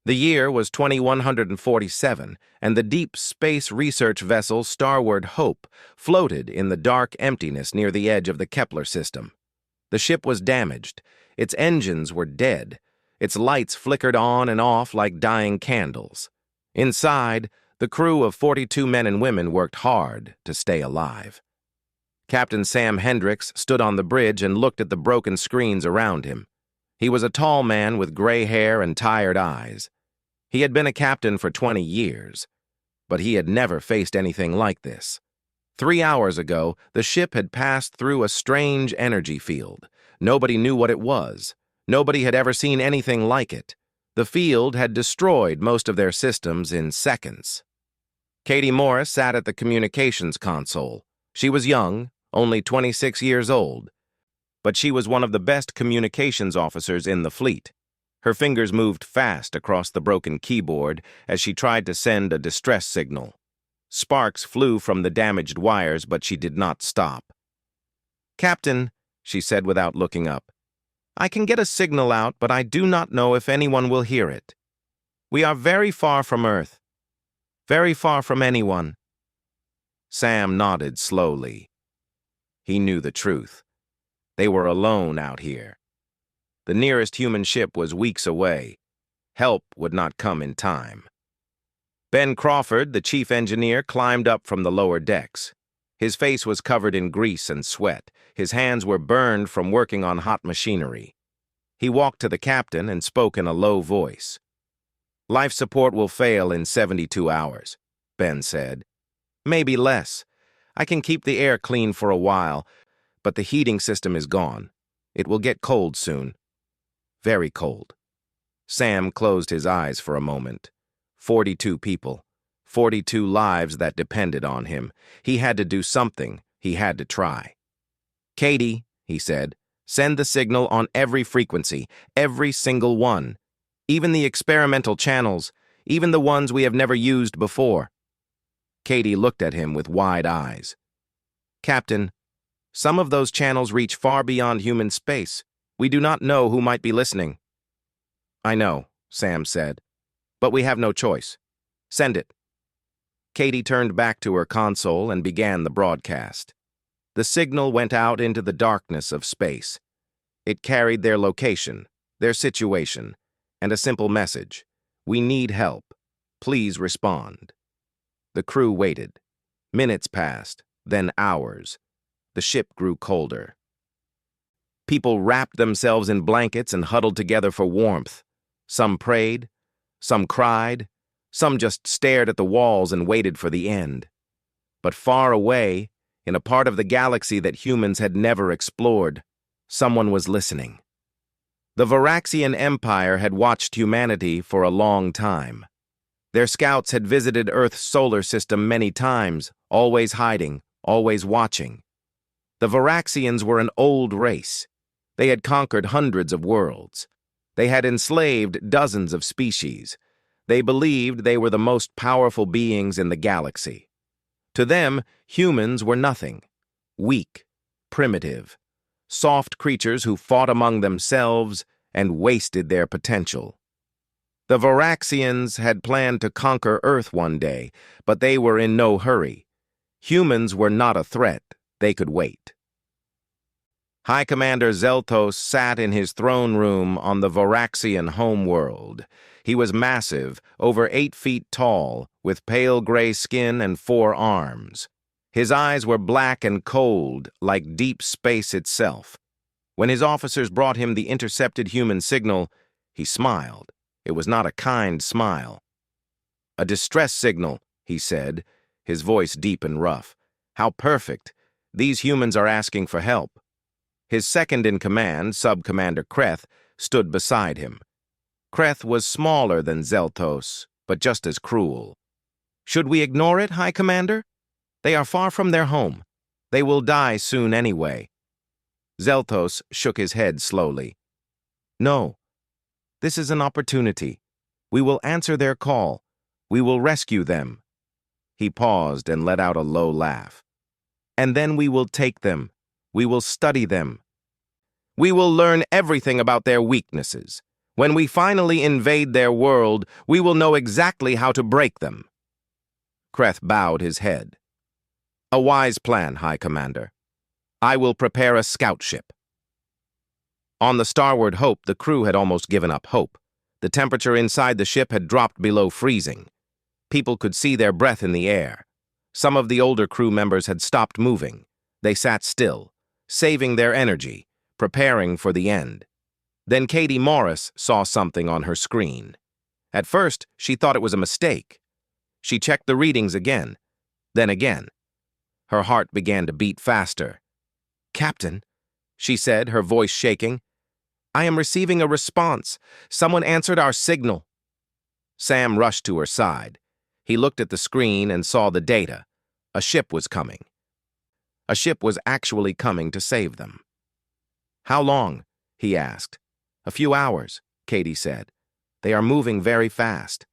The year was 2147, and the deep space research vessel Starward Hope floated in the dark emptiness near the edge of the Kepler system. The ship was damaged. Its engines were dead. Its lights flickered on and off like dying candles. Inside, the crew of 42 men and women worked hard to stay alive. Captain Sam Hendricks stood on the bridge and looked at the broken screens around him. He was a tall man with gray hair and tired eyes. He had been a captain for 20 years, but he had never faced anything like this. 3 hours ago, the ship had passed through a strange energy field. Nobody knew what it was. Nobody had ever seen anything like it. The field had destroyed most of their systems in seconds. Katie Morris sat at the communications console. She was young, only 26 years old, but she was one of the best communications officers in the fleet. Her fingers moved fast across the broken keyboard as she tried to send a distress signal. Sparks flew from the damaged wires, but she did not stop. "Captain," she said without looking up, "I can get a signal out, but I do not know if anyone will hear it. We are very far from Earth, very far from anyone." Sam nodded slowly. He knew the truth. They were alone out here. The nearest human ship was weeks away. Help would not come in time. Ben Crawford, the chief engineer, climbed up from the lower decks. His face was covered in grease and sweat. His hands were burned from working on hot machinery. He walked to the captain and spoke in a low voice. "Life support will fail in 72 hours, Ben said. "Maybe less. I can keep the air clean for a while, but the heating system is gone. It will get cold soon. Very cold." Sam closed his eyes for a moment. 42 people. 42 lives that depended on him. He had to do something. He had to try. "Katie," he said, "send the signal on every frequency, every single one. Even the experimental channels, even the ones we have never used before." Katie looked at him with wide eyes. "Captain, some of those channels reach far beyond human space. We do not know who might be listening." "I know," Sam said, "but we have no choice. Send it." Katie turned back to her console and began the broadcast. The signal went out into the darkness of space. It carried their location, their situation, and a simple message: "We need help. Please respond." The crew waited. Minutes passed, then hours. The ship grew colder. People wrapped themselves in blankets and huddled together for warmth. Some prayed, some cried, some just stared at the walls and waited for the end. But far away, in a part of the galaxy that humans had never explored, someone was listening. The Varaxian Empire had watched humanity for a long time. Their scouts had visited Earth's solar system many times, always hiding, always watching. The Varaxians were an old race. They had conquered hundreds of worlds. They had enslaved dozens of species. They believed they were the most powerful beings in the galaxy. To them, humans were nothing. Weak, primitive, soft creatures who fought among themselves and wasted their potential. The Varaxians had planned to conquer Earth one day, but they were in no hurry. Humans were not a threat. They could wait. High Commander Zeltos sat in his throne room on the Varaxian homeworld. He was massive, over 8 feet tall, with pale gray skin and 4 arms. His eyes were black and cold, like deep space itself. When his officers brought him the intercepted human signal, he smiled. It was not a kind smile. "A distress signal," he said, his voice deep and rough. "How perfect. These humans are asking for help." His second-in-command, Sub-Commander Kreth, stood beside him. Kreth was smaller than Zeltos, but just as cruel. "Should we ignore it, High Commander? They are far from their home. They will die soon anyway." Zeltos shook his head slowly. "No. This is an opportunity. We will answer their call. We will rescue them." He paused and let out a low laugh. "And then we will take them. We will study them. We will learn everything about their weaknesses. When we finally invade their world, we will know exactly how to break them." Kreth bowed his head. "A wise plan, High Commander. I will prepare a scout ship." On the Starward Hope, the crew had almost given up hope. The temperature inside the ship had dropped below freezing. People could see their breath in the air. Some of the older crew members had stopped moving. They sat still, saving their energy, preparing for the end. Then Katie Morris saw something on her screen. At first, she thought it was a mistake. She checked the readings again, then again. Her heart began to beat faster. "Captain," she said, her voice shaking, "I am receiving a response. Someone answered our signal." Sam rushed to her side. He looked at the screen and saw the data. A ship was coming. A ship was actually coming to save them. "How long?" he asked. "A few hours," Katie said. "They are moving very fast."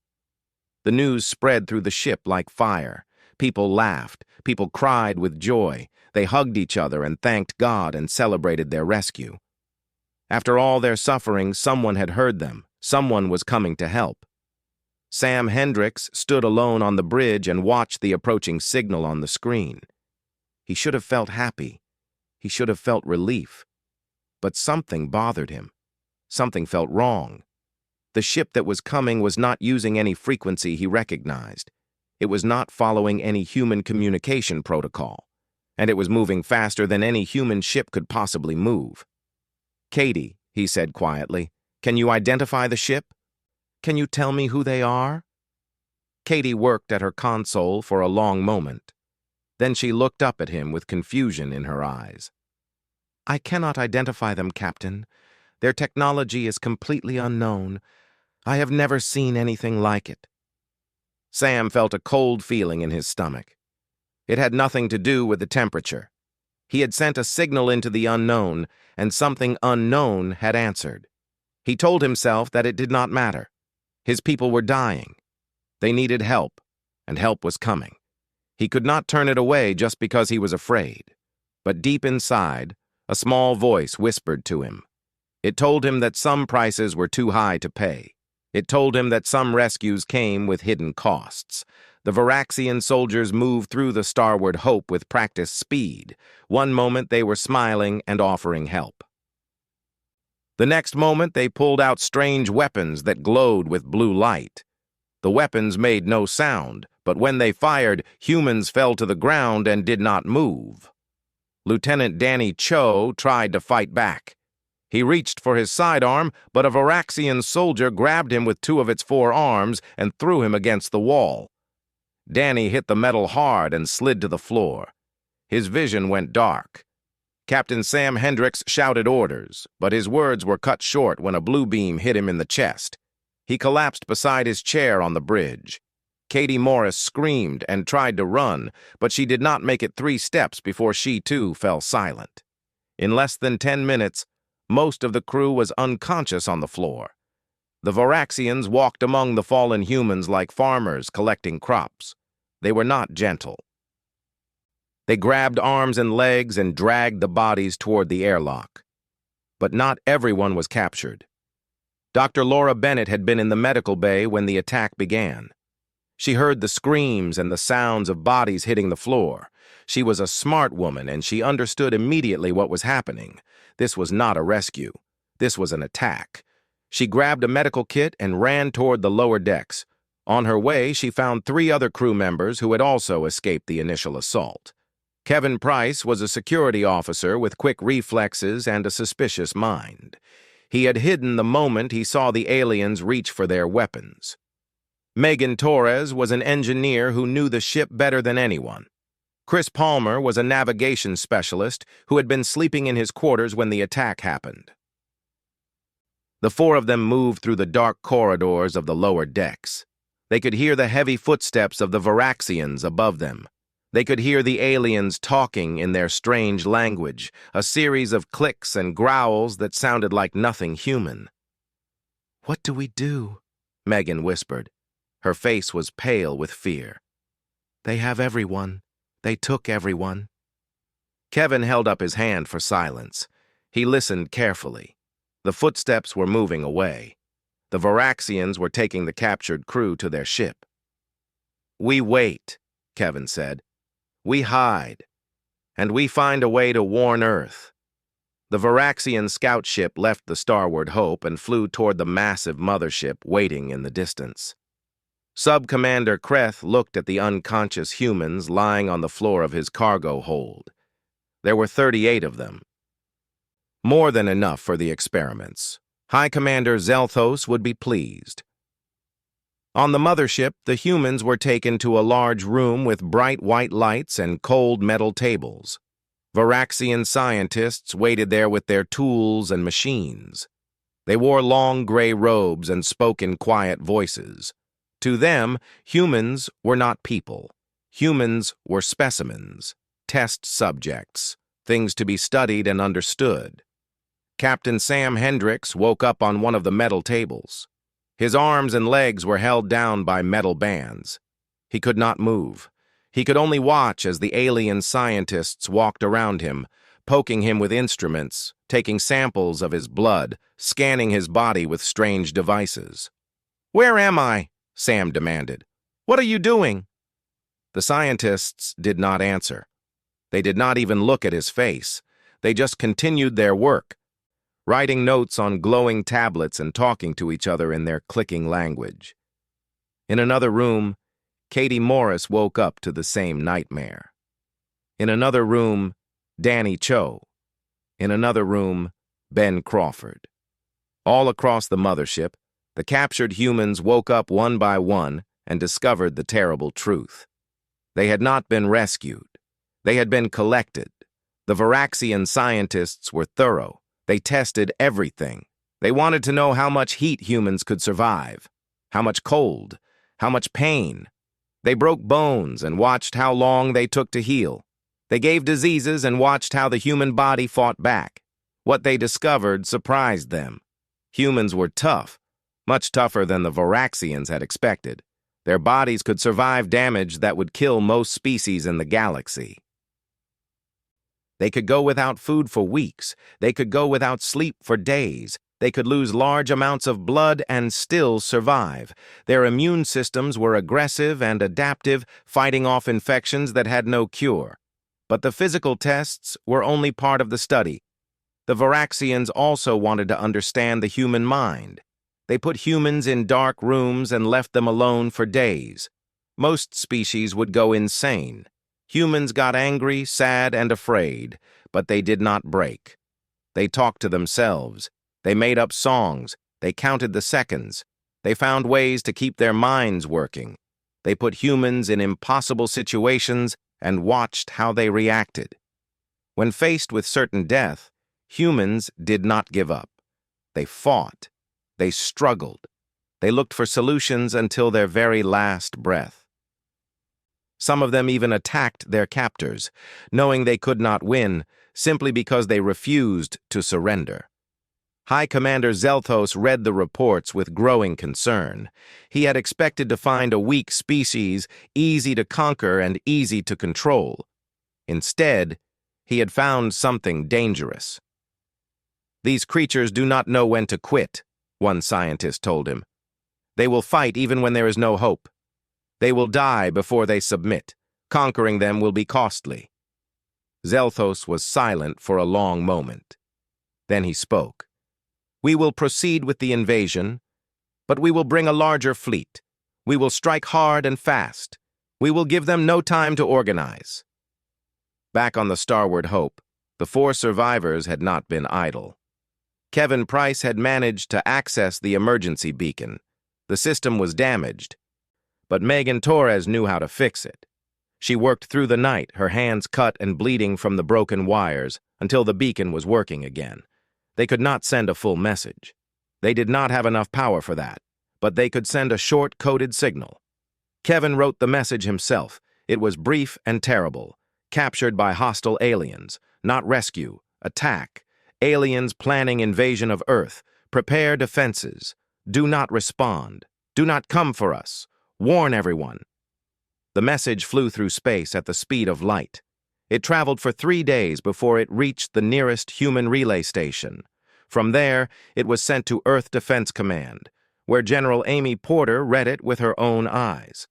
The news spread through the ship like fire. People laughed. People cried with joy. They hugged each other and thanked God and celebrated their rescue. After all their suffering, someone had heard them. Someone was coming to help. Sam Hendricks stood alone on the bridge and watched the approaching signal on the screen. He should have felt happy. He should have felt relief. But something bothered him. Something felt wrong. The ship that was coming was not using any frequency he recognized. It was not following any human communication protocol. And it was moving faster than any human ship could possibly move. "Katie," he said quietly, "can you identify the ship? Can you tell me who they are?" Katie worked at her console for a long moment. Then she looked up at him with confusion in her eyes. "I cannot identify them, Captain. Their technology is completely unknown. I have never seen anything like it." Sam felt a cold feeling in his stomach. It had nothing to do with the temperature. He had sent a signal into the unknown, and something unknown had answered. He told himself that it did not matter. His people were dying. They needed help, and help was coming. He could not turn it away just because he was afraid. But deep inside, a small voice whispered to him. It told him that some prices were too high to pay. It told him that some rescues came with hidden costs. The Varaxian soldiers moved through the Starward Hope with practiced speed. One moment they were smiling and offering help. The next moment they pulled out strange weapons that glowed with blue light. The weapons made no sound, but when they fired, humans fell to the ground and did not move. Lieutenant Danny Cho tried to fight back. He reached for his sidearm, but a Varaxian soldier grabbed him with two of its four arms and threw him against the wall. Danny hit the metal hard and slid to the floor. His vision went dark. Captain Sam Hendricks shouted orders, but his words were cut short when a blue beam hit him in the chest. He collapsed beside his chair on the bridge. Katie Morris screamed and tried to run, but she did not make it 3 steps before she too fell silent. In less than 10 minutes, most of the crew was unconscious on the floor. The Varaxians walked among the fallen humans like farmers collecting crops. They were not gentle. They grabbed arms and legs and dragged the bodies toward the airlock. But not everyone was captured. Dr. Laura Bennett had been in the medical bay when the attack began. She heard the screams and the sounds of bodies hitting the floor. She was a smart woman, and she understood immediately what was happening. This was not a rescue. This was an attack. She grabbed a medical kit and ran toward the lower decks. On her way, she found 3 other crew members who had also escaped the initial assault. Kevin Price was a security officer with quick reflexes and a suspicious mind. He had hidden the moment he saw the aliens reach for their weapons. Megan Torres was an engineer who knew the ship better than anyone. Chris Palmer was a navigation specialist who had been sleeping in his quarters when the attack happened. The 4 of them moved through the dark corridors of the lower decks. They could hear the heavy footsteps of the Varaxians above them. They could hear the aliens talking in their strange language, a series of clicks and growls that sounded like nothing human. "What do we do?" Megan whispered. Her face was pale with fear. "They have everyone. They took everyone." Kevin held up his hand for silence. He listened carefully. The footsteps were moving away. The Varaxians were taking the captured crew to their ship. "We wait," Kevin said. "We hide. And we find a way to warn Earth." The Varaxian scout ship left the Starward Hope and flew toward the massive mothership waiting in the distance. Sub-Commander Kreth looked at the unconscious humans lying on the floor of his cargo hold. There were 38 of them. More than enough for the experiments. High Commander Zelthos would be pleased. On the mothership, the humans were taken to a large room with bright white lights and cold metal tables. Varaxian scientists waited there with their tools and machines. They wore long gray robes and spoke in quiet voices. To them, humans were not people. Humans were specimens, test subjects, things to be studied and understood. Captain Sam Hendricks woke up on one of the metal tables. His arms and legs were held down by metal bands. He could not move. He could only watch as the alien scientists walked around him, poking him with instruments, taking samples of his blood, scanning his body with strange devices. "Where am I?" Sam demanded. "What are you doing?" The scientists did not answer. They did not even look at his face. They just continued their work, writing notes on glowing tablets and talking to each other in their clicking language. In another room, Katie Morris woke up to the same nightmare. In another room, Danny Cho. In another room, Ben Crawford. All across the mothership, the captured humans woke up one by one and discovered the terrible truth. They had not been rescued. They had been collected. The Varaxian scientists were thorough. They tested everything. They wanted to know how much heat humans could survive, how much cold, how much pain. They broke bones and watched how long they took to heal. They gave diseases and watched how the human body fought back. What they discovered surprised them. Humans were tough, much tougher than the Varaxians had expected. Their bodies could survive damage that would kill most species in the galaxy. They could go without food for weeks. They could go without sleep for days. They could lose large amounts of blood and still survive. Their immune systems were aggressive and adaptive, fighting off infections that had no cure. But the physical tests were only part of the study. The Varaxians also wanted to understand the human mind. They put humans in dark rooms and left them alone for days. Most species would go insane. Humans got angry, sad, and afraid, but they did not break. They talked to themselves. They made up songs. They counted the seconds. They found ways to keep their minds working. They put humans in impossible situations and watched how they reacted. When faced with certain death, humans did not give up. They fought. They struggled. They looked for solutions until their very last breath. Some of them even attacked their captors, knowing they could not win, simply because they refused to surrender. High Commander Zelthos read the reports with growing concern. He had expected to find a weak species, easy to conquer and easy to control. Instead, he had found something dangerous. "These creatures do not know when to quit," one scientist told him. "They will fight even when there is no hope. They will die before they submit. Conquering them will be costly." Zelthos was silent for a long moment. Then he spoke. "We will proceed with the invasion, but we will bring a larger fleet. We will strike hard and fast. We will give them no time to organize." Back on the Starward Hope, the 4 survivors had not been idle. Kevin Price had managed to access the emergency beacon. The system was damaged, but Megan Torres knew how to fix it. She worked through the night, her hands cut and bleeding from the broken wires, until the beacon was working again. They could not send a full message. They did not have enough power for that, but they could send a short, coded signal. Kevin wrote the message himself. It was brief and terrible. Captured by hostile aliens. Not rescue. Attack. Aliens planning invasion of Earth. Prepare defenses. Do not respond. Do not come for us. Warn everyone. The message flew through space at the speed of light. It traveled for 3 days before it reached the nearest human relay station. From there, it was sent to Earth Defense Command, where General Amy Porter read it with her own eyes.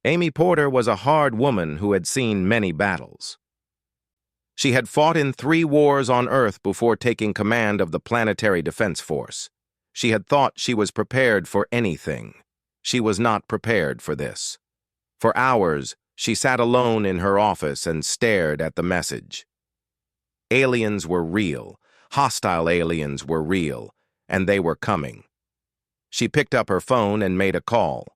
Amy Porter was a hard woman who had seen many battles. She had fought in 3 wars on Earth before taking command of the Planetary Defense Force. She had thought she was prepared for anything. She was not prepared for this. For hours, she sat alone in her office and stared at the message. Aliens were real, hostile aliens were real, and they were coming. She picked up her phone and made a call.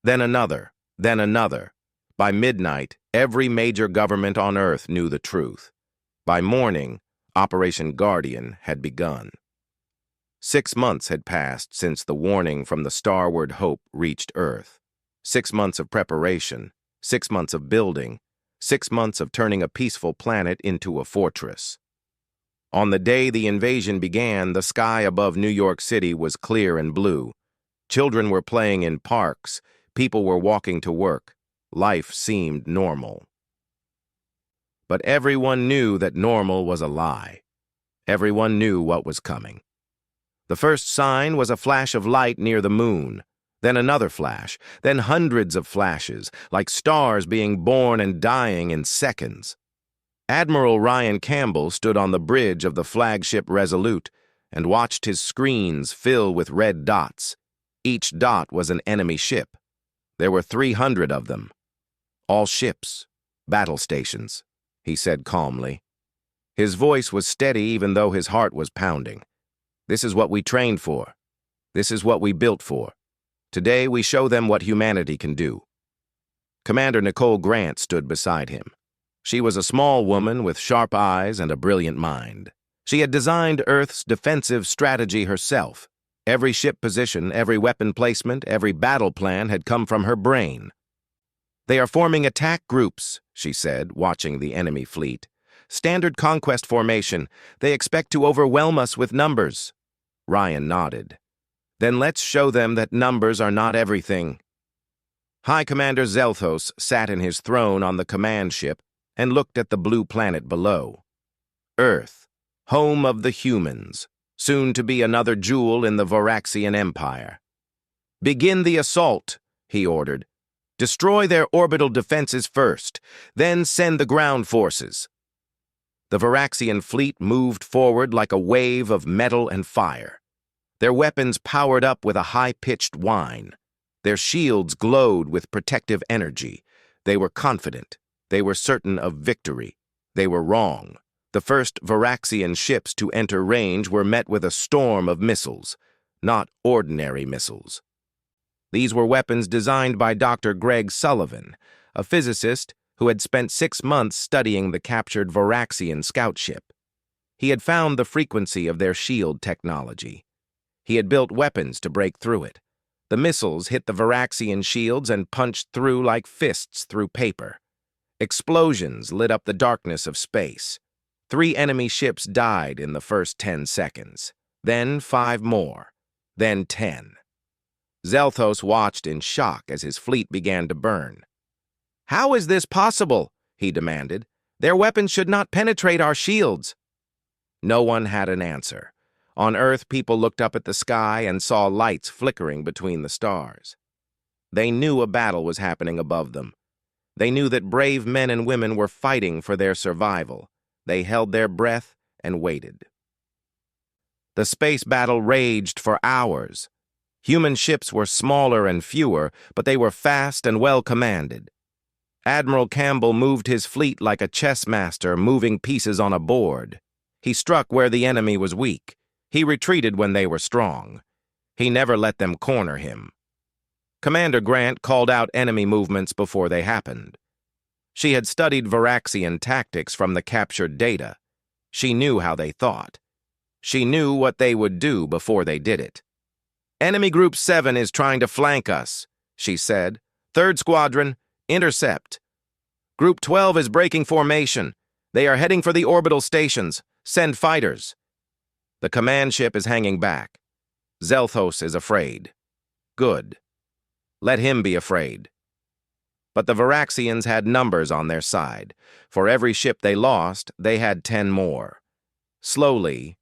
Then another, then another. By midnight, every major government on Earth knew the truth. By morning, Operation Guardian had begun. 6 months had passed since the warning from the Starward Hope reached Earth. 6 months of preparation, 6 months of building, 6 months of turning a peaceful planet into a fortress. On the day the invasion began, the sky above New York City was clear and blue. Children were playing in parks, people were walking to work. Life seemed normal. But everyone knew that normal was a lie. Everyone knew what was coming. The first sign was a flash of light near the moon, then another flash, then hundreds of flashes, like stars being born and dying in seconds. Admiral Ryan Campbell stood on the bridge of the flagship Resolute and watched his screens fill with red dots. Each dot was an enemy ship. There were 300 of them. All ships, battle stations, he said calmly. His voice was steady even though his heart was pounding. This is what we trained for. This is what we built for. Today we show them what humanity can do. Commander Nicole Grant stood beside him. She was a small woman with sharp eyes and a brilliant mind. She had designed Earth's defensive strategy herself. Every ship position, every weapon placement, every battle plan had come from her brain. They are forming attack groups, she said, watching the enemy fleet. Standard conquest formation. They expect to overwhelm us with numbers. Ryan nodded. Then let's show them that numbers are not everything. High Commander Zelthos sat in his throne on the command ship and looked at the blue planet below. Earth, home of the humans, soon to be another jewel in the Voraxian Empire. Begin the assault, he ordered. Destroy their orbital defenses first, then send the ground forces. The Voraxian fleet moved forward like a wave of metal and fire. Their weapons powered up with a high-pitched whine. Their shields glowed with protective energy. They were confident. They were certain of victory. They were wrong. The first Voraxian ships to enter range were met with a storm of missiles, not ordinary missiles. These were weapons designed by Dr. Greg Sullivan, a physicist who had spent 6 months studying the captured Voraxian scout ship. He had found the frequency of their shield technology. He had built weapons to break through it. The missiles hit the Voraxian shields and punched through like fists through paper. Explosions lit up the darkness of space. 3 enemy ships died in the first 10 seconds. Then 5 more. Then 10. Zelthos watched in shock as his fleet began to burn. How is this possible? He demanded. Their weapons should not penetrate our shields. No one had an answer. On Earth, people looked up at the sky and saw lights flickering between the stars. They knew a battle was happening above them. They knew that brave men and women were fighting for their survival. They held their breath and waited. The space battle raged for hours. Human ships were smaller and fewer, but they were fast and well commanded. Admiral Campbell moved his fleet like a chess master moving pieces on a board. He struck where the enemy was weak. He retreated when they were strong. He never let them corner him. Commander Grant called out enemy movements before they happened. She had studied Voraxian tactics from the captured data. She knew how they thought. She knew what they would do before they did it. Enemy Group 7 is trying to flank us, she said. 3rd Squadron, intercept. Group 12 is breaking formation. They are heading for the orbital stations. Send fighters. The command ship is hanging back. Zelthos is afraid. Good. Let him be afraid. But the Voraxians had numbers on their side. For every ship they lost, they had 10 more. Slowly,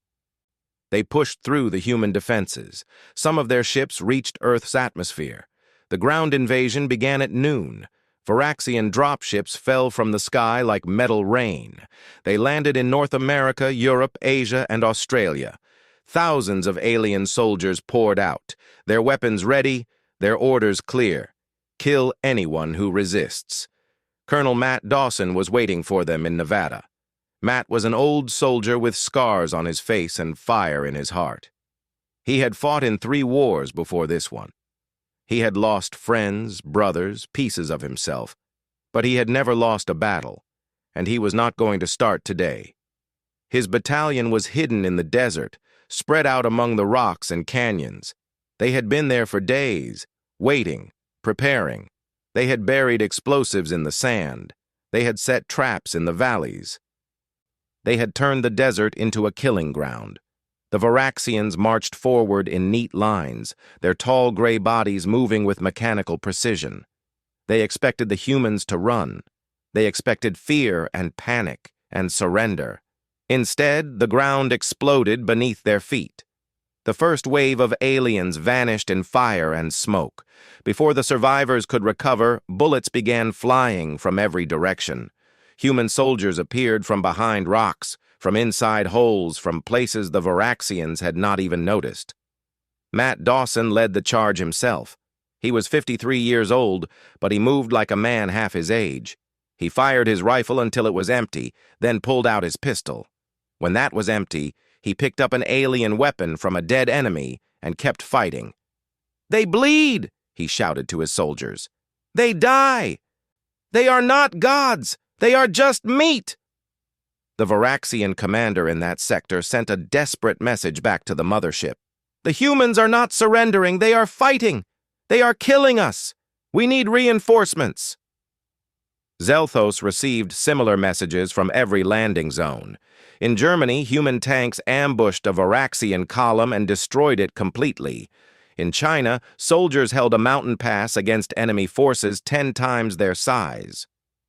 They pushed through the human defenses. Some of their ships reached Earth's atmosphere. The ground invasion began at noon. Varaxian dropships fell from the sky like metal rain. They landed in North America, Europe, Asia, and Australia. Thousands of alien soldiers poured out, their weapons ready, their orders clear. Kill anyone who resists. Colonel Matt Dawson was waiting for them in Nevada. Matt was an old soldier with scars on his face and fire in his heart. He had fought in 3 wars before this one. He had lost friends, brothers, pieces of himself, but he had never lost a battle, and he was not going to start today. His battalion was hidden in the desert, spread out among the rocks and canyons. They had been there for days, waiting, preparing. They had buried explosives in the sand. They had set traps in the valleys. They had turned the desert into a killing ground. The Varaxians marched forward in neat lines, their tall gray bodies moving with mechanical precision. They expected the humans to run. They expected fear and panic and surrender. Instead, the ground exploded beneath their feet. The first wave of aliens vanished in fire and smoke. Before the survivors could recover, bullets began flying from every direction. Human soldiers appeared from behind rocks, from inside holes, from places the Varaxians had not even noticed. Matt Dawson led the charge himself. He was 53 years old, but he moved like a man half his age. He fired his rifle until it was empty, then pulled out his pistol. When that was empty, he picked up an alien weapon from a dead enemy and kept fighting. "They bleed!" he shouted to his soldiers. "They die! They are not gods! They are just meat!" The Varaxian commander in that sector sent a desperate message back to the mothership. "The humans are not surrendering. They are fighting. They are killing us. We need reinforcements." Zelthos received similar messages from every landing zone. In Germany, human tanks ambushed a Varaxian column and destroyed it completely. In China, soldiers held a mountain pass against enemy forces 10 times their size.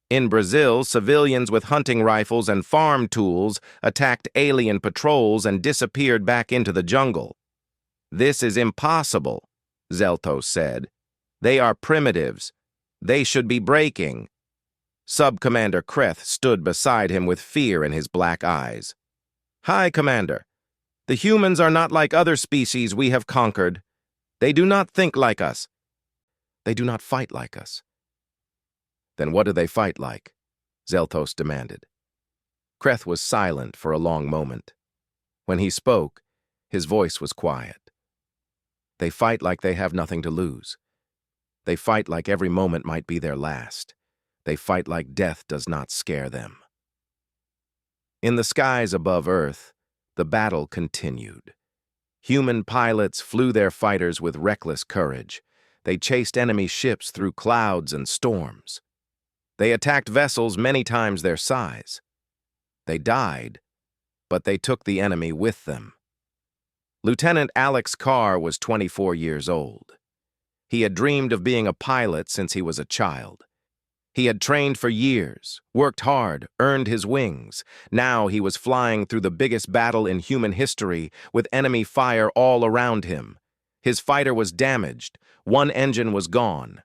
In Brazil, civilians with hunting rifles and farm tools attacked alien patrols and disappeared back into the jungle. "This is impossible," Zelthos said. "They are primitives. They should be breaking." Sub-Commander Kreth stood beside him with fear in his black eyes. "Hi, Commander. The humans are not like other species we have conquered. They do not think like us. They do not fight like us." "Then what do they fight like?" Zelthos demanded. Kreth was silent for a long moment. When he spoke, his voice was quiet. "They fight like they have nothing to lose. They fight like every moment might be their last. They fight like death does not scare them." In the skies above Earth, the battle continued. Human pilots flew their fighters with reckless courage. They chased enemy ships through clouds and storms. They attacked vessels many times their size. They died, but they took the enemy with them. Lieutenant Alex Carr was 24 years old. He had dreamed of being a pilot since he was a child. He had trained for years, worked hard, earned his wings. Now he was flying through the biggest battle in human history with enemy fire all around him. His fighter was damaged. One engine was gone.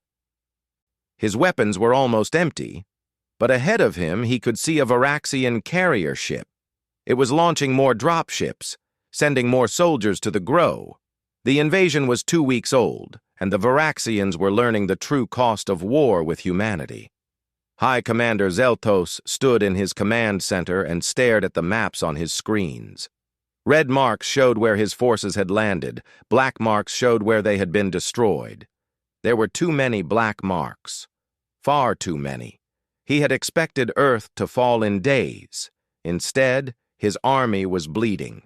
His weapons were almost empty, but ahead of him he could see a Varaxian carrier ship. It was launching more dropships, sending more soldiers to the Grow. The invasion was 2 weeks old, and the Varaxians were learning the true cost of war with humanity. High Commander Zelthos stood in his command center and stared at the maps on his screens. Red marks showed where his forces had landed. Black marks showed where they had been destroyed. There were too many black marks. Far too many. He had expected Earth to fall in days. Instead, his army was bleeding.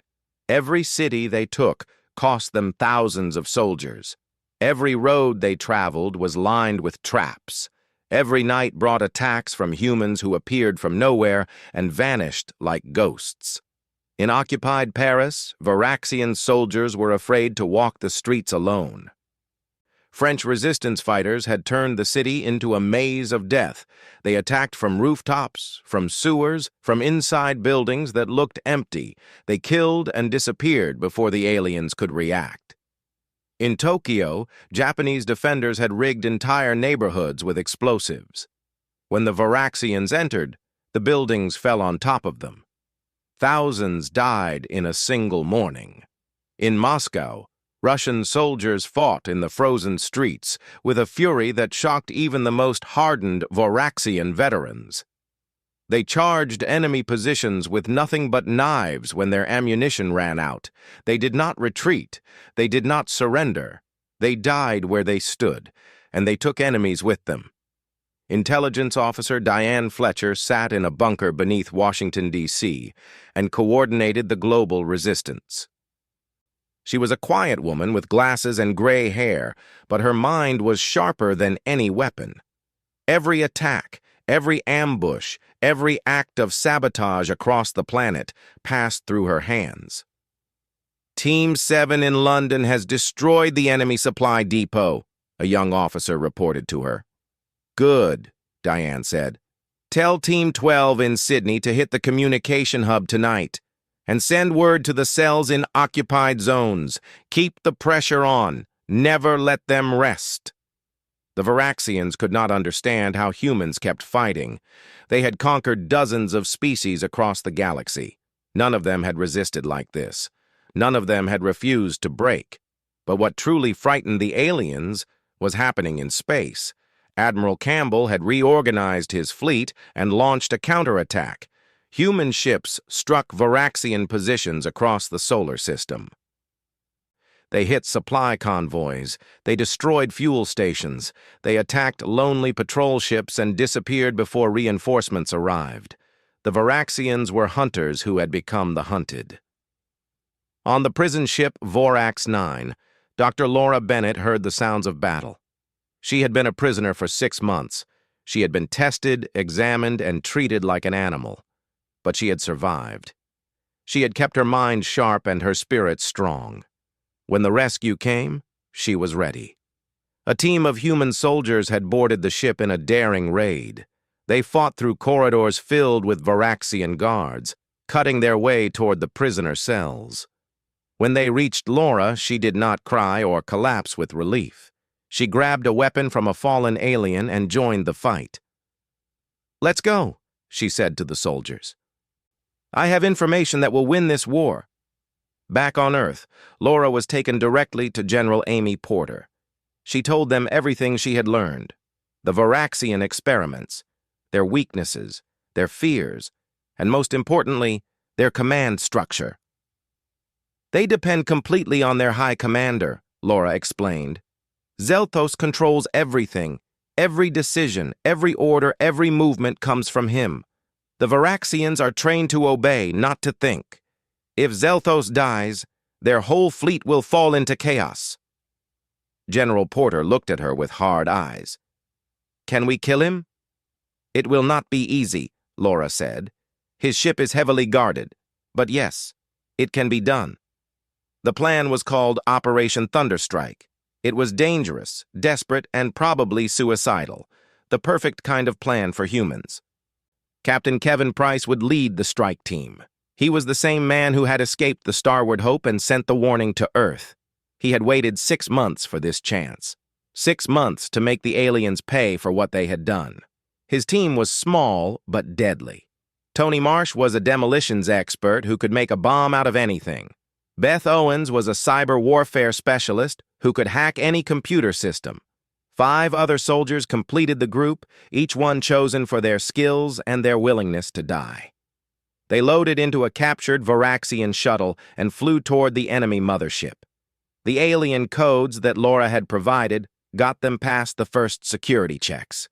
Every city they took cost them thousands of soldiers. Every road they traveled was lined with traps. Every night brought attacks from humans who appeared from nowhere and vanished like ghosts. In occupied Paris, Varaxian soldiers were afraid to walk the streets alone. French resistance fighters had turned the city into a maze of death. They attacked from rooftops, from sewers, from inside buildings that looked empty. They killed and disappeared before the aliens could react. In Tokyo, Japanese defenders had rigged entire neighborhoods with explosives. When the Varaxians entered, the buildings fell on top of them. Thousands died in a single morning. In Moscow, Russian soldiers fought in the frozen streets with a fury that shocked even the most hardened Varaxian veterans. They charged enemy positions with nothing but knives when their ammunition ran out. They did not retreat. They did not surrender. They died where they stood, and they took enemies with them. Intelligence officer Diane Fletcher sat in a bunker beneath Washington, D.C., and coordinated the global resistance. She was a quiet woman with glasses and gray hair, but her mind was sharper than any weapon. Every attack, every ambush, every act of sabotage across the planet passed through her hands. Team 7 in London has destroyed the enemy supply depot, a young officer reported to her. Good, Diane said. Tell Team 12 in Sydney to hit the communication hub tonight, and send word to the cells in occupied zones. Keep the pressure on. Never let them rest. The Varaxians could not understand how humans kept fighting. They had conquered dozens of species across the galaxy. None of them had resisted like this. None of them had refused to break. But what truly frightened the aliens was happening in space. Admiral Campbell had reorganized his fleet and launched a counterattack. Human ships struck Varaxian positions across the solar system. They hit supply convoys, they destroyed fuel stations, they attacked lonely patrol ships and disappeared before reinforcements arrived. The Varaxians were hunters who had become the hunted. On the prison ship Vorax 9, Dr. Laura Bennett heard the sounds of battle. She had been a prisoner for 6 months. She had been tested, examined, and treated like an animal. But she had survived. She had kept her mind sharp and her spirit strong. When the rescue came, she was ready. A team of human soldiers had boarded the ship in a daring raid. They fought through corridors filled with Varaxian guards, cutting their way toward the prisoner cells. When they reached Laura, she did not cry or collapse with relief. She grabbed a weapon from a fallen alien and joined the fight. "Let's go," she said to the soldiers. "I have information that will win this war." Back on Earth, Laura was taken directly to General Amy Porter. She told them everything she had learned. The Varaxian experiments, their weaknesses, their fears, and most importantly, their command structure. "They depend completely on their high commander," Laura explained. "Zelthos controls everything. Every decision, every order, every movement comes from him. The Varaxians are trained to obey, not to think. If Zelthos dies, their whole fleet will fall into chaos." General Porter looked at her with hard eyes. "Can we kill him?" "It will not be easy," Laura said. "His ship is heavily guarded. But yes, it can be done." The plan was called Operation Thunderstrike. It was dangerous, desperate, and probably suicidal. The perfect kind of plan for humans. Captain Kevin Price would lead the strike team. He was the same man who had escaped the Starward Hope and sent the warning to Earth. He had waited 6 months for this chance. 6 months to make the aliens pay for what they had done. His team was small but deadly. Tony Marsh was a demolitions expert who could make a bomb out of anything. Beth Owens was a cyber warfare specialist who could hack any computer system. 5 other soldiers completed the group, each one chosen for their skills and their willingness to die. They loaded into a captured Varaxian shuttle and flew toward the enemy mothership. The alien codes that Laura had provided got them past the first security checks.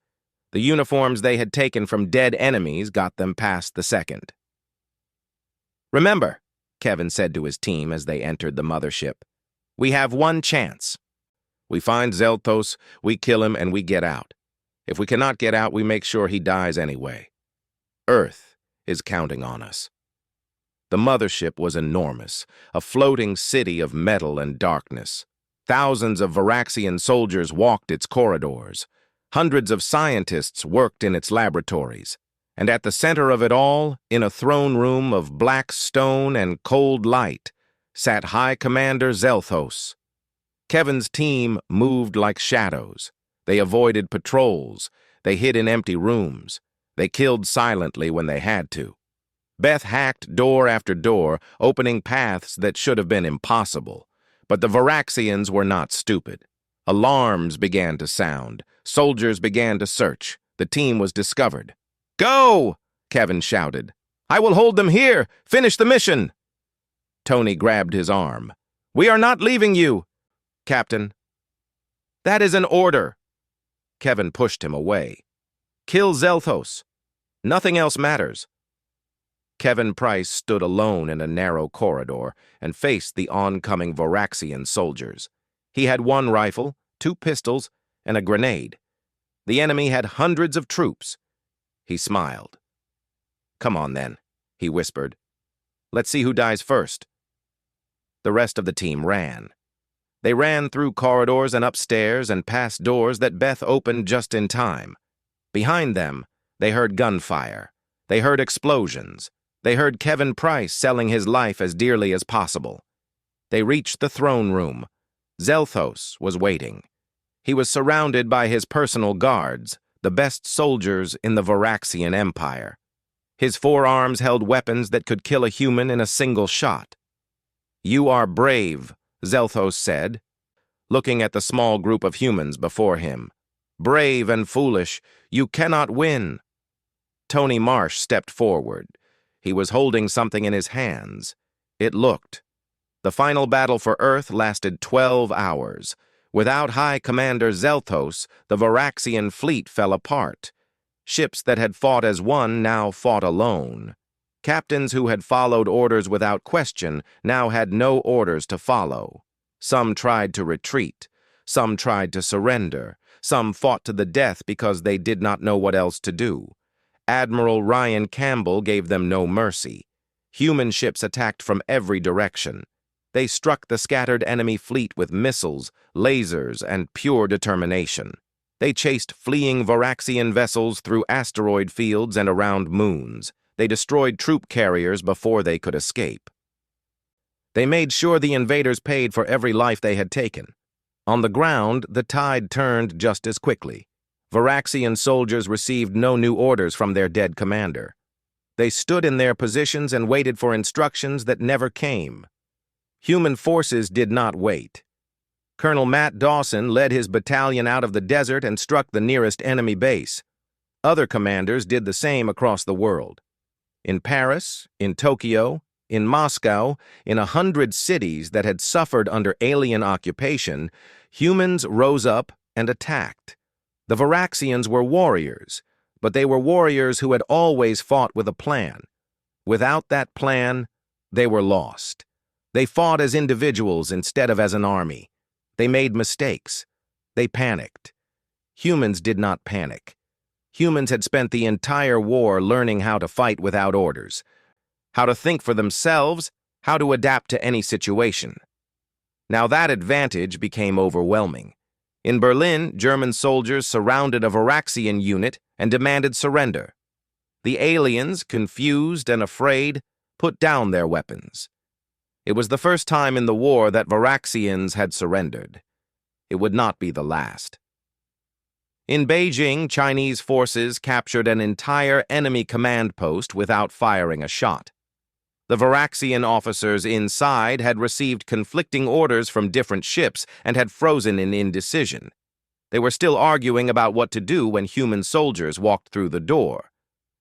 The uniforms they had taken from dead enemies got them past the second. "Remember," Kevin said to his team as they entered the mothership, "we have one chance. We find Zelthos, we kill him, and we get out. If we cannot get out, we make sure he dies anyway. Earth is counting on us." The mothership was enormous, a floating city of metal and darkness. Thousands of Varaxian soldiers walked its corridors. Hundreds of scientists worked in its laboratories. And at the center of it all, in a throne room of black stone and cold light, sat High Commander Zelthos. Kevin's team moved like shadows. They avoided patrols. They hid in empty rooms. They killed silently when they had to. Beth hacked door after door, opening paths that should have been impossible. But the Varaxians were not stupid. Alarms began to sound. Soldiers began to search. The team was discovered. "Go!" Kevin shouted. "I will hold them here! Finish the mission!" Tony grabbed his arm. "We are not leaving you!" "Captain." "That is an order." Kevin pushed him away. "Kill Zelthos. Nothing else matters." Kevin Price stood alone in a narrow corridor and faced the oncoming Varaxian soldiers. He had one rifle, 2 pistols, and a grenade. The enemy had hundreds of troops. He smiled. "Come on, then," he whispered. "Let's see who dies first." The rest of the team ran. They ran through corridors and upstairs and past doors that Beth opened just in time. Behind them, they heard gunfire. They heard explosions. They heard Kevin Price selling his life as dearly as possible. They reached the throne room. Zelthos was waiting. He was surrounded by his personal guards, the best soldiers in the Varaxian Empire. His forearms held weapons that could kill a human in a single shot. "You are brave," Zelthos said, looking at the small group of humans before him. "Brave and foolish. You cannot win." Tony Marsh stepped forward. He was holding something in his hands. It looked. The final battle for Earth lasted 12 hours. Without High Commander Zelthos, the Varaxian fleet fell apart. Ships that had fought as one now fought alone. Captains who had followed orders without question now had no orders to follow. Some tried to retreat. Some tried to surrender. Some fought to the death because they did not know what else to do. Admiral Ryan Campbell gave them no mercy. Human ships attacked from every direction. They struck the scattered enemy fleet with missiles, lasers, and pure determination. They chased fleeing Varaxian vessels through asteroid fields and around moons. They destroyed troop carriers before they could escape. They made sure the invaders paid for every life they had taken. On the ground, the tide turned just as quickly. Varaxian soldiers received no new orders from their dead commander. They stood in their positions and waited for instructions that never came. Human forces did not wait. Colonel Matt Dawson led his battalion out of the desert and struck the nearest enemy base. Other commanders did the same across the world. In Paris, in Tokyo, in Moscow, in 100 cities that had suffered under alien occupation, humans rose up and attacked. The Varaxians were warriors, but they were warriors who had always fought with a plan. Without that plan, they were lost. They fought as individuals instead of as an army. They made mistakes. They panicked. Humans did not panic. Humans had spent the entire war learning how to fight without orders, how to think for themselves, how to adapt to any situation. Now that advantage became overwhelming. In Berlin, German soldiers surrounded a Varaxian unit and demanded surrender. The aliens, confused and afraid, put down their weapons. It was the first time in the war that Varaxians had surrendered. It would not be the last. In Beijing, Chinese forces captured an entire enemy command post without firing a shot. The Varaxian officers inside had received conflicting orders from different ships and had frozen in indecision. They were still arguing about what to do when human soldiers walked through the door.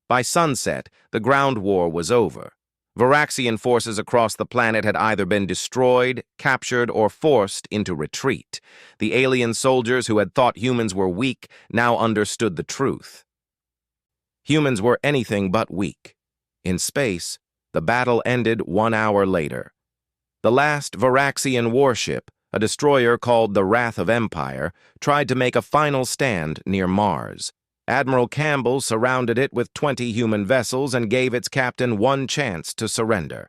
By sunset, the ground war was over. Varaxian forces across the planet had either been destroyed, captured, or forced into retreat. The alien soldiers who had thought humans were weak now understood the truth. Humans were anything but weak. In space, the battle ended 1 hour later. The last Varaxian warship, a destroyer called the Wrath of Empire, tried to make a final stand near Mars. Admiral Campbell surrounded it with 20 human vessels and gave its captain one chance to surrender.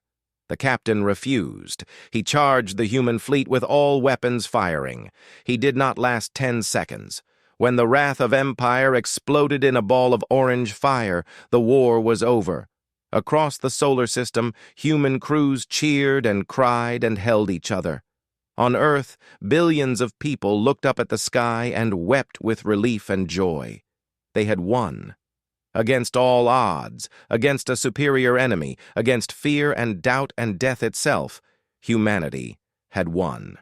The captain refused. He charged the human fleet with all weapons firing. He did not last 10 seconds. When the wrath of Empire exploded in a ball of orange fire, the war was over. Across the solar system, human crews cheered and cried and held each other. On Earth, billions of people looked up at the sky and wept with relief and joy. They had won. Against all odds, against a superior enemy, against fear and doubt and death itself, humanity had won.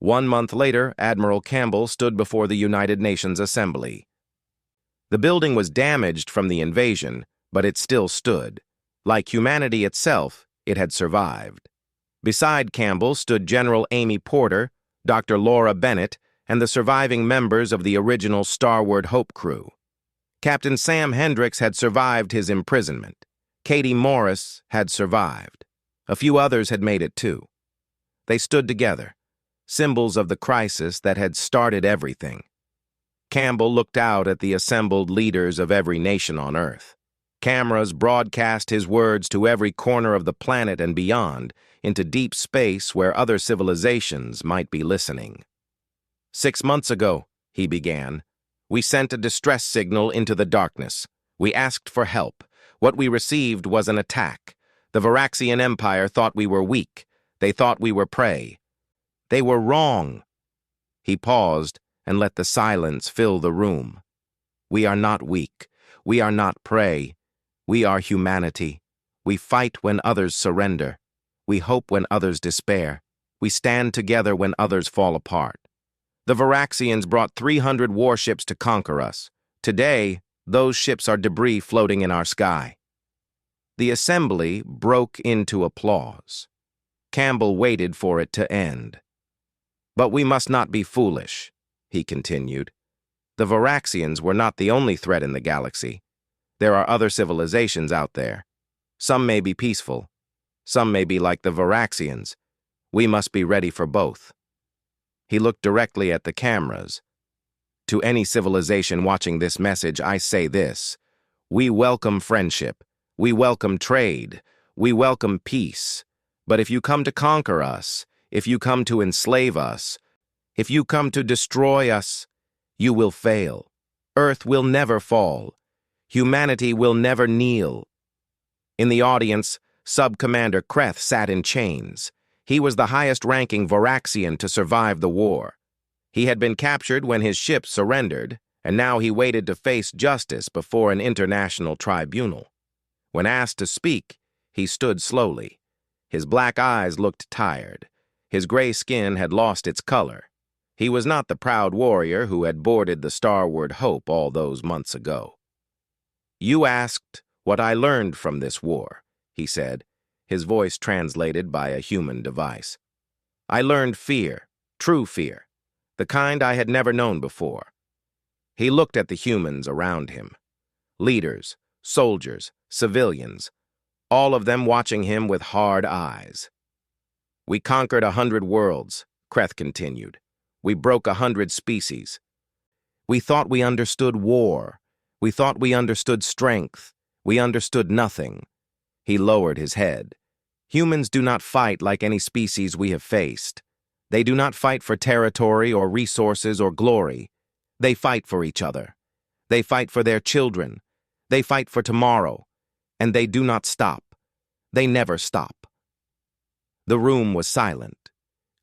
1 month later, Admiral Campbell stood before the United Nations Assembly. The building was damaged from the invasion, but it still stood. Like humanity itself, it had survived. Beside Campbell stood General Amy Porter, Dr. Laura Bennett, and the surviving members of the original Starbound Hope crew. Captain Sam Hendricks had survived his imprisonment. Katie Morris had survived. A few others had made it too. They stood together, symbols of the crisis that had started everything. Campbell looked out at the assembled leaders of every nation on Earth. Cameras broadcast his words to every corner of the planet and beyond, into deep space where other civilizations might be listening. 6 months ago, he began, we sent a distress signal into the darkness. We asked for help. What we received was an attack. The Varaxian Empire thought we were weak. They thought we were prey. They were wrong. He paused and let the silence fill the room. We are not weak. We are not prey. We are humanity. We fight when others surrender. We hope when others despair. We stand together when others fall apart. The Varaxians brought 300 warships to conquer us. Today, those ships are debris floating in our sky. The assembly broke into applause. Campbell waited for it to end. But we must not be foolish, he continued. The Varaxians were not the only threat in the galaxy. There are other civilizations out there. Some may be peaceful. Some may be like the Varaxians. We must be ready for both. He looked directly at the cameras. To any civilization watching this message, I say this. We welcome friendship. We welcome trade. We welcome peace. But if you come to conquer us, if you come to enslave us, if you come to destroy us, you will fail. Earth will never fall. Humanity will never kneel. In the audience, Sub-Commander Kreth sat in chains. He was the highest-ranking Varaxian to survive the war. He had been captured when his ship surrendered, and now he waited to face justice before an international tribunal. When asked to speak, he stood slowly. His black eyes looked tired. His gray skin had lost its color. He was not the proud warrior who had boarded the Starbound Hope all those months ago. You asked what I learned from this war, he said, his voice translated by a human device. I learned fear, true fear, the kind I had never known before. He looked at the humans around him. Leaders, soldiers, civilians, all of them watching him with hard eyes. We conquered 100 worlds, Kreth continued. We broke 100 species. We thought we understood war. We thought we understood strength. We understood nothing. He lowered his head. Humans do not fight like any species we have faced. They do not fight for territory or resources or glory. They fight for each other. They fight for their children. They fight for tomorrow. And they do not stop. They never stop. The room was silent.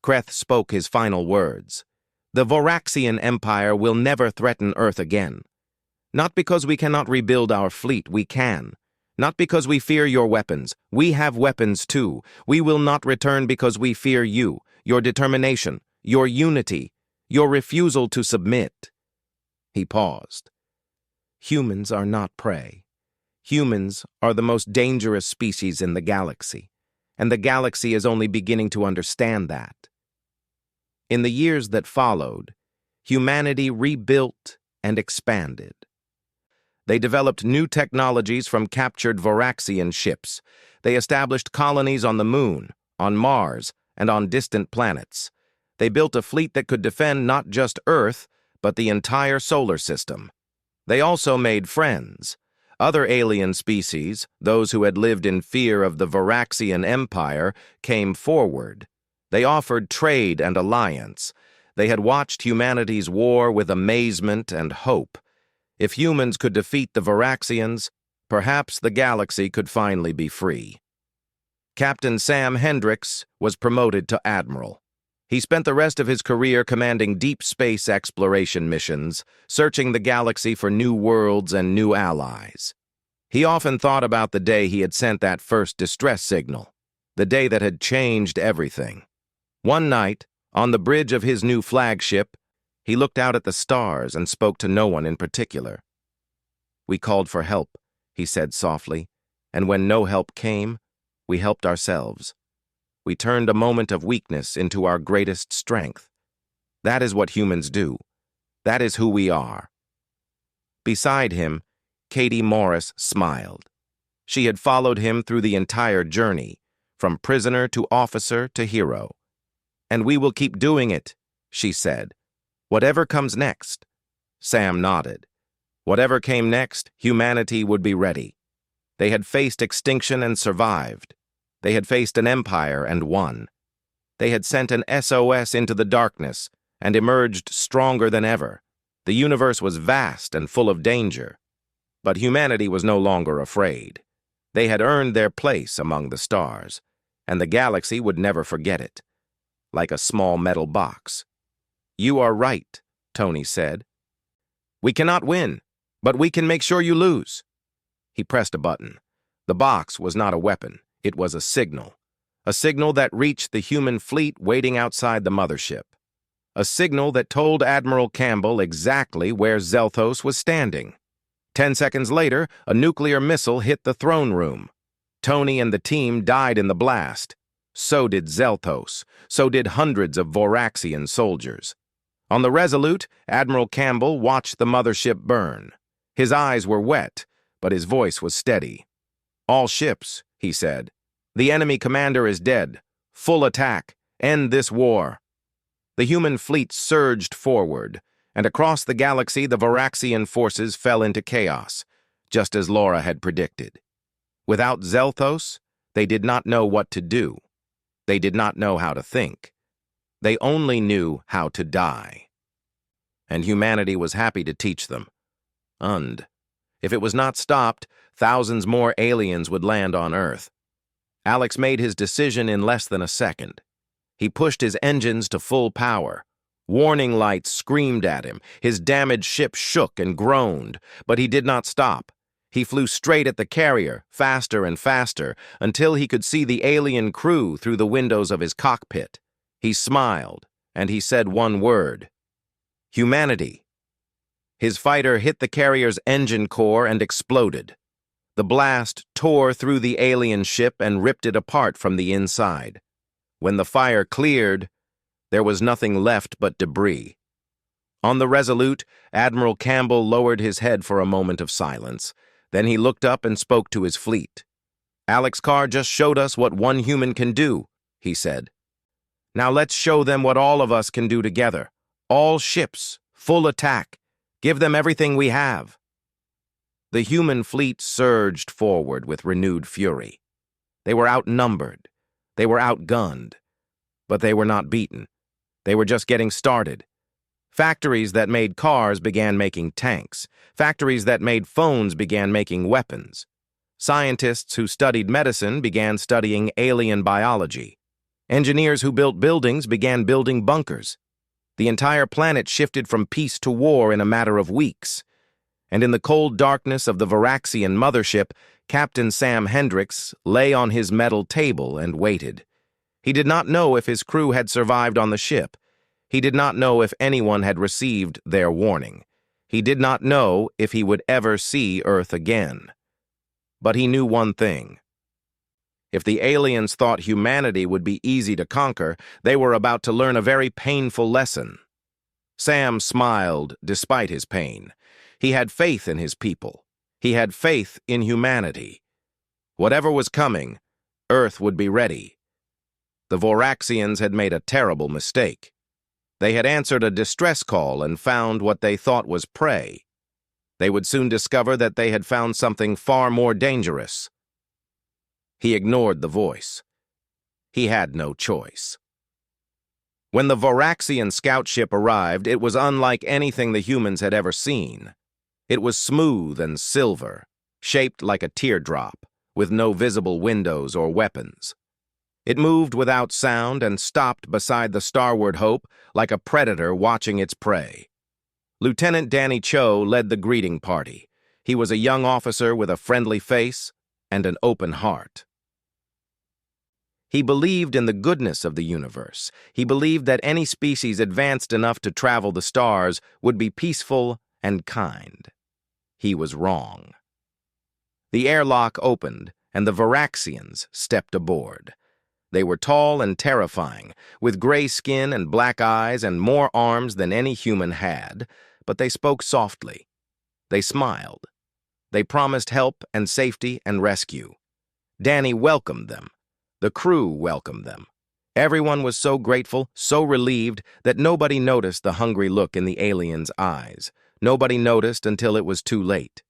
Kreth spoke his final words. The Varaxian Empire will never threaten Earth again. Not because we cannot rebuild our fleet, we can. Not because we fear your weapons. We have weapons too. We will not return because we fear you, your determination, your unity, your refusal to submit. He paused. Humans are not prey. Humans are the most dangerous species in the galaxy, and the galaxy is only beginning to understand that. In the years that followed, humanity rebuilt and expanded. They developed new technologies from captured Varaxian ships. They established colonies on the Moon, on Mars, and on distant planets. They built a fleet that could defend not just Earth, but the entire solar system. They also made friends. Other alien species, those who had lived in fear of the Varaxian Empire, came forward. They offered trade and alliance. They had watched humanity's war with amazement and hope. If humans could defeat the Varaxians, perhaps the galaxy could finally be free. Captain Sam Hendricks was promoted to admiral. He spent the rest of his career commanding deep space exploration missions, searching the galaxy for new worlds and new allies. He often thought about the day he had sent that first distress signal, the day that had changed everything. One night, on the bridge of his new flagship, he looked out at the stars and spoke to no one in particular. "We called for help," he said softly, "and when no help came, we helped ourselves. We turned a moment of weakness into our greatest strength. That is what humans do. That is who we are." Beside him, Katie Morris smiled. She had followed him through the entire journey, from prisoner to officer to hero. "And we will keep doing it," she said. "Whatever comes next." Sam nodded. Whatever came next, humanity would be ready. They had faced extinction and survived. They had faced an empire and won. They had sent an SOS into the darkness and emerged stronger than ever. The universe was vast and full of danger. But humanity was no longer afraid. They had earned their place among the stars, and the galaxy would never forget it. Like a small metal box. "You are right," Tony said. "We cannot win, but we can make sure you lose." He pressed a button. The box was not a weapon. It was a signal that reached the human fleet waiting outside the mothership. A signal that told Admiral Campbell exactly where Zelthos was standing. 10 seconds later, a nuclear missile hit the throne room. Tony and the team died in the blast. So did Zelthos. So did hundreds of Voraxian soldiers. On the Resolute, Admiral Campbell watched the mothership burn. His eyes were wet, but his voice was steady. "All ships," he said. "The enemy commander is dead. Full attack. End this war." The human fleet surged forward, and across the galaxy the Voraxian forces fell into chaos, just as Laura had predicted. Without Zelthos, they did not know what to do. They did not know how to think. They only knew how to die. And humanity was happy to teach them. If it was not stopped, thousands more aliens would land on Earth. Alex made his decision in less than a second. He pushed his engines to full power. Warning lights screamed at him. His damaged ship shook and groaned, but he did not stop. He flew straight at the carrier, faster and faster, until he could see the alien crew through the windows of his cockpit. He smiled, and he said one word: "Humanity." His fighter hit the carrier's engine core and exploded. The blast tore through the alien ship and ripped it apart from the inside. When the fire cleared, there was nothing left but debris. On the Resolute, Admiral Campbell lowered his head for a moment of silence. Then he looked up and spoke to his fleet. "Alex Carr just showed us what one human can do," he said. "Now let's show them what all of us can do together. All ships, full attack. Give them everything we have." The human fleet surged forward with renewed fury. They were outnumbered. They were outgunned. But they were not beaten. They were just getting started. Factories that made cars began making tanks. Factories that made phones began making weapons. Scientists who studied medicine began studying alien biology. Engineers who built buildings began building bunkers. The entire planet shifted from peace to war in a matter of weeks. And in the cold darkness of the Varaxian mothership, Captain Sam Hendricks lay on his metal table and waited. He did not know if his crew had survived on the ship. He did not know if anyone had received their warning. He did not know if he would ever see Earth again. But he knew one thing. If the aliens thought humanity would be easy to conquer, they were about to learn a very painful lesson. Sam smiled despite his pain. He had faith in his people. He had faith in humanity. Whatever was coming, Earth would be ready. The Voraxians had made a terrible mistake. They had answered a distress call and found what they thought was prey. They would soon discover that they had found something far more dangerous. He ignored the voice. He had no choice. When the Voraxian scout ship arrived, it was unlike anything the humans had ever seen. It was smooth and silver, shaped like a teardrop, with no visible windows or weapons. It moved without sound and stopped beside the Starward Hope like a predator watching its prey. Lieutenant Danny Cho led the greeting party. He was a young officer with a friendly face and an open heart. He believed in the goodness of the universe. He believed that any species advanced enough to travel the stars would be peaceful and kind. He was wrong. The airlock opened, and the Voraxians stepped aboard. They were tall and terrifying, with gray skin and black eyes and more arms than any human had, but they spoke softly. They smiled. They promised help and safety and rescue. Danny welcomed them. The crew welcomed them. Everyone was so grateful, so relieved, that nobody noticed the hungry look in the aliens' eyes. Nobody noticed until it was too late.